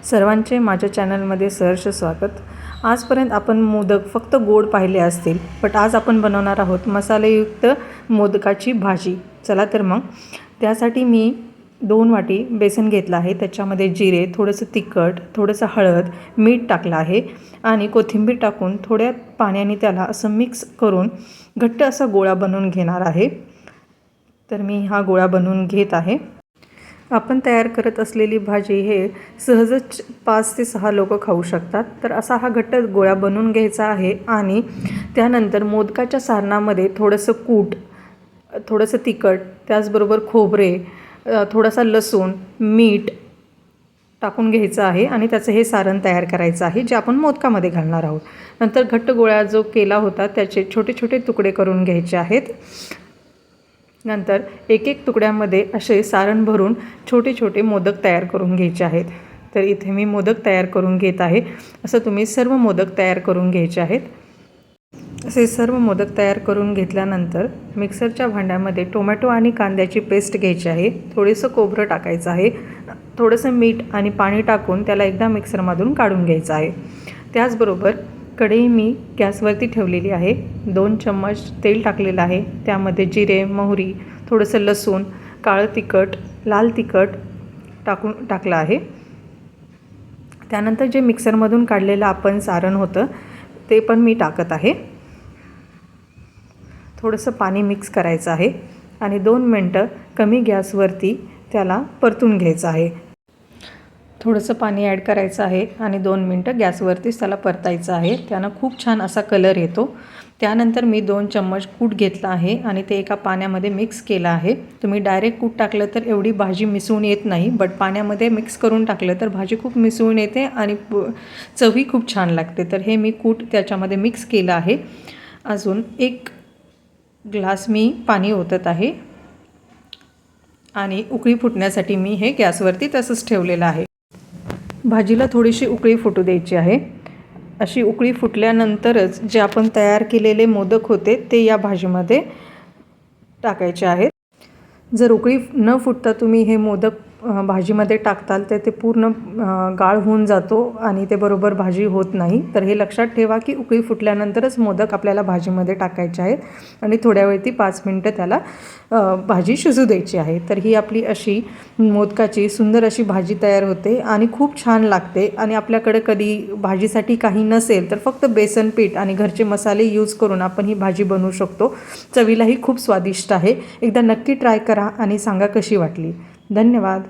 सर्वांचे माझ्या चॅनलमध्ये सहर्ष स्वागत। आजपर्यंत आपण मोदक फक्त गोड पाहिले असतील, बट आज आपण बनवणार आहोत मसालेयुक्त मोदकाची भाजी। चला तर मग त्यासाठी मी 2 वाटी बेसन घेतला आहे। त्याच्यामध्ये जिरे, थोडंसं तिखट, थोडंसं हळद, मीठ टाकलं आहे आणि कोथिंबीर टाकून थोड्या पाण्याने त्याला असं मिक्स करून घट्ट असा गोळा बनवून घेणार आहे। तर मी हा गोळा बनवून घेत आहे। आपण तयार करत असलेली भाजी हे सहजच 5 ते 6 लोक खाऊ शकतात। तर असा हा घट्ट गोळा बनवून घ्यायचा आहे आणि त्यानंतर मोदकाच्या सारणामध्ये थोडंसं कूट, थोडंसं तिखट, त्याचबरोबर खोबरे, थोडासा लसूण, मीठ टाकून घ्यायचं आहे आणि त्याचं हे सारण तयार करायचं आहे जे आपण मोदकामध्ये घालणार आहोत। नंतर घट्ट गोळा जो केला होता त्याचे छोटे छोटे तुकडे करून घ्यायचे आहेत। नंतर एक एक तुकड्यामध्ये असे सारण भरून छोटे छोटे मोदक तयार करून घ्यायचे आहेत। तर इथे मी मोदक तयार करून घेत आहे। असं तुम्ही सर्व मोदक तयार करून घ्यायचे आहेत। असे सर्व मोदक तयार करून घेतल्यानंतर मिक्सरच्या भांड्यामध्ये टोमॅटो आणि कांद्याची पेस्ट घ्यायची आहे। थोडंसं खोबरं टाकायचं आहे, थोडंसं मीठ आणि पाणी टाकून त्याला एकदा मिक्सरमधून काढून घ्यायचं आहे। त्याचबरोबर कढई मी गॅसवरती ठेवलेली आहे। 2 चम्मच तेल टाकलेलं आहे। त्यामध्ये जिरे, मोहरी, थोडंसं लसूण, काळं तिखट, लाल तिखट टाकलं आहे। त्यानंतर जे मिक्सरमधून काढलेलं आपण सारण होतं ते पण मी टाकत आहे। थोडंसं पाणी मिक्स करायचं आहे आणि 2 मिनटं कमी गॅसवरती त्याला परतून घ्यायचं आहे। थोडंसं पाणी ॲड करायचं आहे आणि 2 मिनटं गॅसवरतीच त्याला परतायचं आहे। त्यानं खूप छान असा कलर येतो। त्यानंतर मी 2 चम्मच कूट घेतला आहे आणि ते एका पाण्यामध्ये मिक्स केलं आहे। तुम्ही डायरेक्ट कूट टाकलं तर एवढी भाजी मिसळून येत नाही, बट पाण्यामध्ये मिक्स करून टाकलं तर भाजी खूप मिसळून येते आणि चवही खूप छान लागते। तर हे मी कूट त्याच्यामध्ये मिक्स केलं आहे। अजून 1 ग्लास मी पाणी ओतत आहे आणि उकळी फुटण्यासाठी मी हे गॅसवरती तसंच ठेवलेलं आहे। भाजीला थोडीशी उकळी फुटू द्यायची आहे। अशी उकळी फुटल्यानंतरच जे आपण तयार केलेले मोदक होते ते या भाजीमध्ये टाकायचे आहेत। जर उकळी न फुटता तुम्ही हे मोदक भाजीमध्ये टाकताल तर ते पूर्ण गाळ होऊन जातो आणि ते बरोबर भाजी होत नाही। तर हे लक्षात ठेवा की उकळी फुटल्यानंतरच मोदक आपल्याला भाजीमध्ये टाकायचे आहेत आणि थोड्या वेळी 5 मिनटं त्याला भाजी शिजू द्यायची आहे। तर ही आपली अशी मोदकाची सुंदर अशी भाजी तयार होते आणि खूप छान लागते। आणि आपल्याकडे कधी भाजीसाठी काही नसेल तर फक्त बेसन पीठ आणि घरचे मसाले यूज करून आपण ही भाजी बनवू शकतो। चवीलाही खूप स्वादिष्ट आहे। एकदा नक्की ट्राय करा आणि सांगा कशी वाटली। धन्यवाद।